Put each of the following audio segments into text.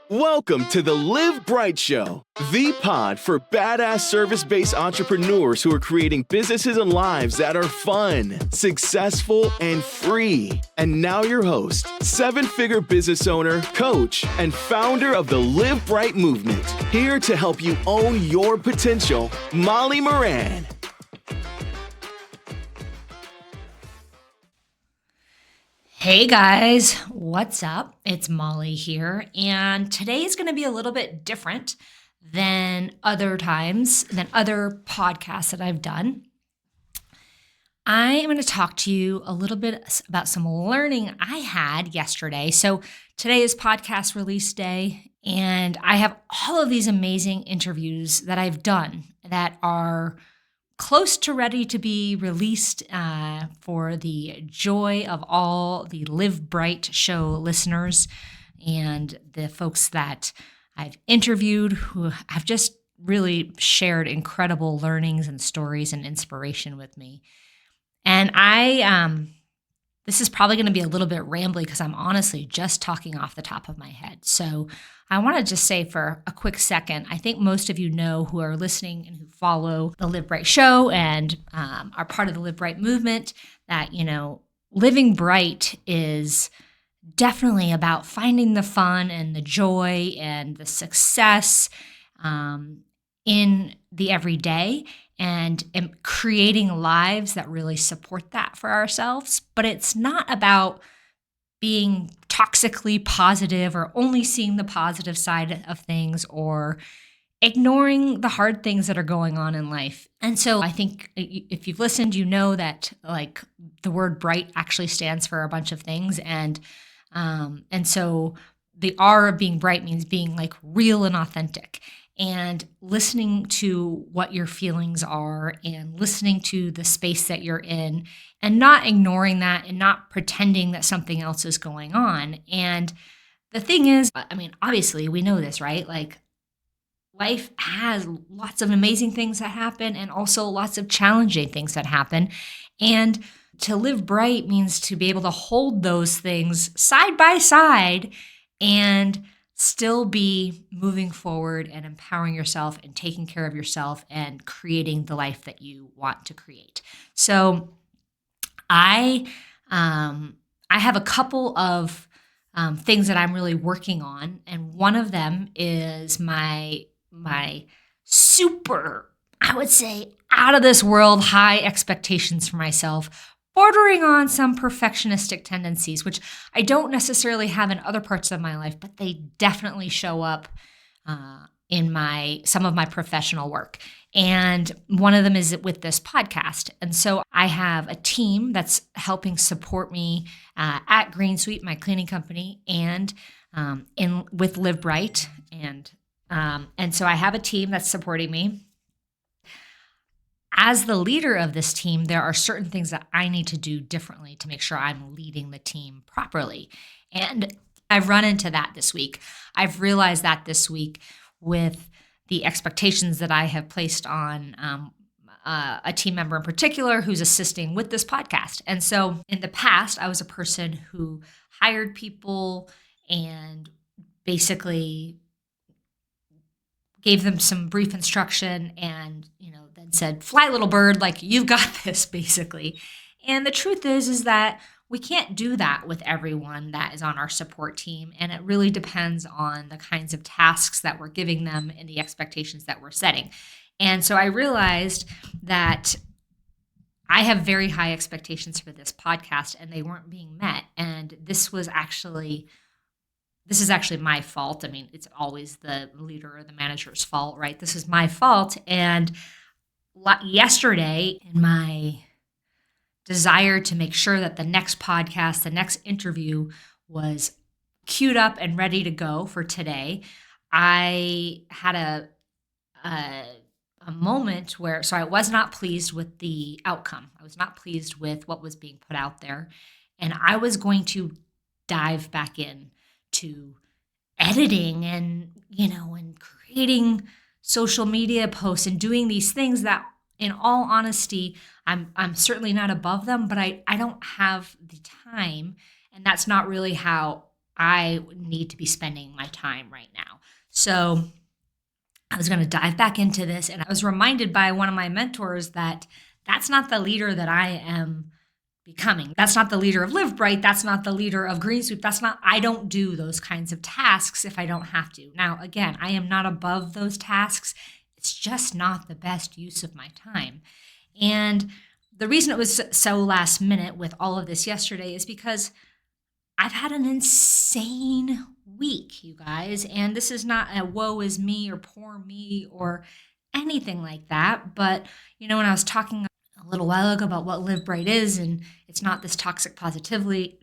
Welcome to the Live Bright Show, the pod for badass service-based entrepreneurs who are creating businesses and lives that are fun, successful, and free. And now your host, seven-figure business owner, coach, and founder of the Live Bright movement, here to help you own your potential, Moran. Hey guys, what's up? It's Molly here, and today is going to be a little bit different than other times, than other podcasts that I've done. I am going to talk to you a little bit about some learning I had yesterday. So today is podcast release day, and I have all of these amazing interviews that I've done that are close to ready to be released for the joy of all the Live Bright show listeners and the folks that I've interviewed who have just really shared incredible learnings and stories and inspiration with me. And this is probably going to be a little bit rambly because I'm honestly just talking off the top of my head. So I want to just say for a quick second, I think most of you know who are listening and who follow the Live Bright show and are part of the Live Bright movement that, living bright is definitely about finding the fun and the joy and the success in the everyday and creating lives that really support that for ourselves. But it's not about being toxically positive or only seeing the positive side of things or ignoring the hard things that are going on in life. And so I think if you've listened, you know that like the word bright actually stands for a bunch of things. And so the R of being bright means being like real and authentic. And listening to what your feelings are and listening to the space that you're in and not ignoring that and not pretending that something else is going on. And the thing is, obviously we know this, right? Like life has lots of amazing things that happen and also lots of challenging things that happen. And to live bright means to be able to hold those things side by side and still be moving forward and empowering yourself and taking care of yourself and creating the life that you want to create. So I have a couple of things that I'm really working on, and one of them is my super, I would say, out of this world high expectations for myself, bordering on some perfectionistic tendencies, which I don't necessarily have in other parts of my life, but they definitely show up in some of my professional work. And one of them is with this podcast. And so I have a team that's helping support me at Green Suite, my cleaning company, and with Live Bright. And so I have a team that's supporting me. As the leader of this team, there are certain things that I need to do differently to make sure I'm leading the team properly. And I've run into that this week. I've realized that this week with the expectations that I have placed on a team member in particular who's assisting with this podcast. And so in the past, I was a person who hired people and basically gave them some brief instruction and, then said, fly little bird, like you've got this basically. And the truth is that we can't do that with everyone that is on our support team. And it really depends on the kinds of tasks that we're giving them and the expectations that we're setting. And so I realized that I have very high expectations for this podcast and they weren't being met. And this is actually my fault. It's always the leader or the manager's fault, right? This is my fault. And yesterday, in my desire to make sure that the next podcast, the next interview was queued up and ready to go for today, I had a moment where, so I was not pleased with the outcome. I was not pleased with what was being put out there. And I was going to dive back in to editing and, and creating social media posts and doing these things that, in all honesty, I'm certainly not above them, but I don't have the time. And that's not really how I need to be spending my time right now. So I was going to dive back into this, and I was reminded by one of my mentors that that's not the leader that I am becoming. That's not the leader of LiveBright. That's not the leader of Green Sweep. I don't do those kinds of tasks if I don't have to. Now, again, I am not above those tasks. It's just not the best use of my time. And the reason it was so last minute with all of this yesterday is because I've had an insane week, you guys. And this is not a woe is me or poor me or anything like that. But, when I was talking a little while ago about what LiveBright is, and it's not this toxic positivity,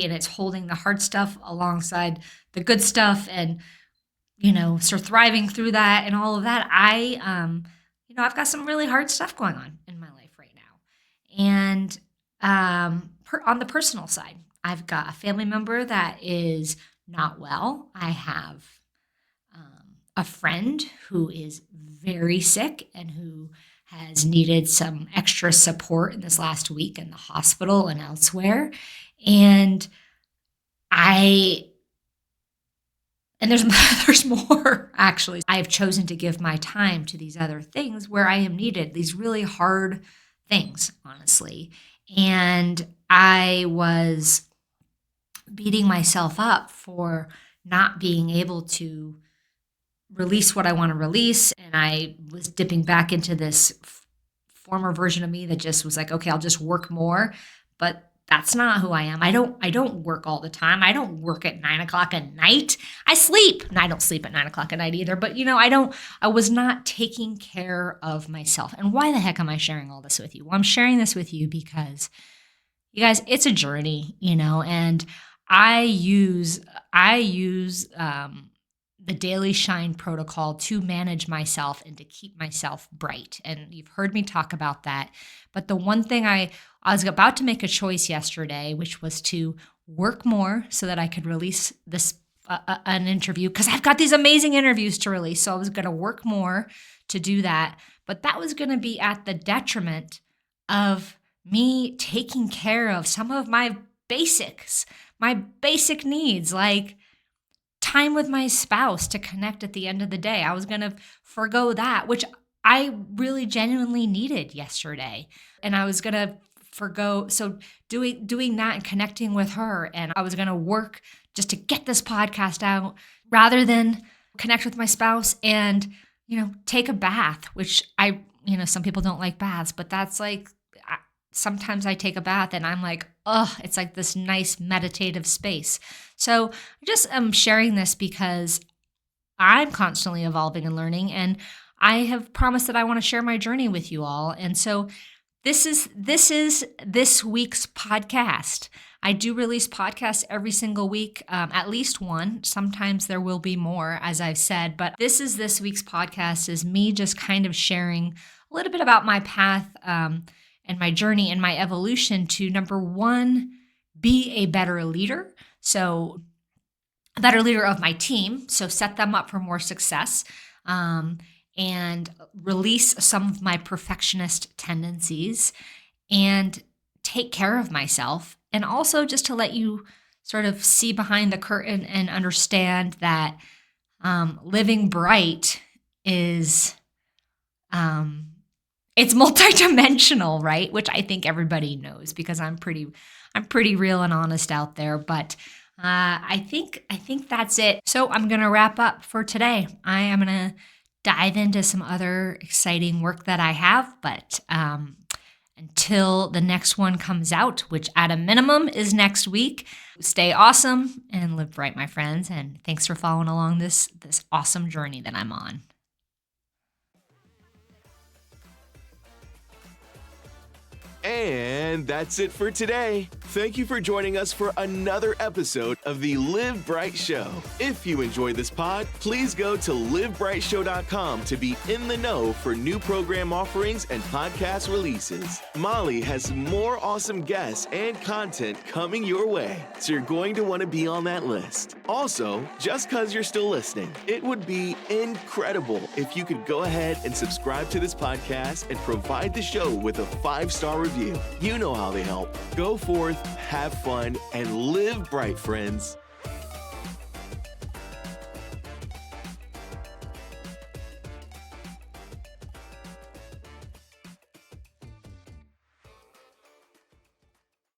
and it's holding the hard stuff alongside the good stuff, and sort of thriving through that and all of that. I've got some really hard stuff going on in my life right now, and on the personal side, I've got a family member that is not well. I have a friend who is very sick and who has needed some extra support in this last week in the hospital and elsewhere. And there's more, actually. I have chosen to give my time to these other things where I am needed, these really hard things, honestly. And I was beating myself up for not being able to release what I want to release. And I was dipping back into this former version of me that just was like, okay, I'll just work more. But that's not who I am. I don't work all the time. I don't work at 9 o'clock at night. I sleep. And I don't sleep at 9 o'clock at night either. But I was not taking care of myself. And why the heck am I sharing all this with you? Well, I'm sharing this with you because, you guys, it's a journey, and I use the Daily Shine protocol to manage myself and to keep myself bright. And you've heard me talk about that. But the one thing I was about to make a choice yesterday, which was to work more so that I could release this an interview, because I've got these amazing interviews to release. So I was going to work more to do that. But that was going to be at the detriment of me taking care of some of my basics, my basic needs, like time with my spouse to connect at the end of the day. I was going to forgo that, which I really genuinely needed yesterday. And I was going to forgo, so doing that and connecting with her. And I was going to work just to get this podcast out rather than connect with my spouse and, take a bath, which some people don't like baths, but that's like, sometimes I take a bath and I'm like, it's like this nice meditative space. So I just am sharing this because I'm constantly evolving and learning, and I have promised that I want to share my journey with you all. And so this is this week's podcast. I do release podcasts every single week, at least one. Sometimes there will be more, as I've said, but this week's podcast is me just kind of sharing a little bit about my path, and my journey and my evolution to, number one, be a better leader. So a better leader of my team. So set them up for more success, and release some of my perfectionist tendencies and take care of myself. And also just to let you sort of see behind the curtain and understand that living bright is it's multidimensional, right? Which I think everybody knows because I'm pretty real and honest out there. But I think that's it. So I'm gonna wrap up for today. I am gonna dive into some other exciting work that I have, but until the next one comes out, which at a minimum is next week, stay awesome and live bright, my friends. And thanks for following along this awesome journey that I'm on. And that's it for today. Thank you for joining us for another episode of the Live Bright Show. If you enjoyed this pod, please go to livebrightshow.com to be in the know for new program offerings and podcast releases. Molly has more awesome guests and content coming your way, so you're going to want to be on that list. Also, just because you're still listening, it would be incredible if you could go ahead and subscribe to this podcast and provide the show with a 5-star review. You know how they help. Go forth, have fun, and live bright, friends.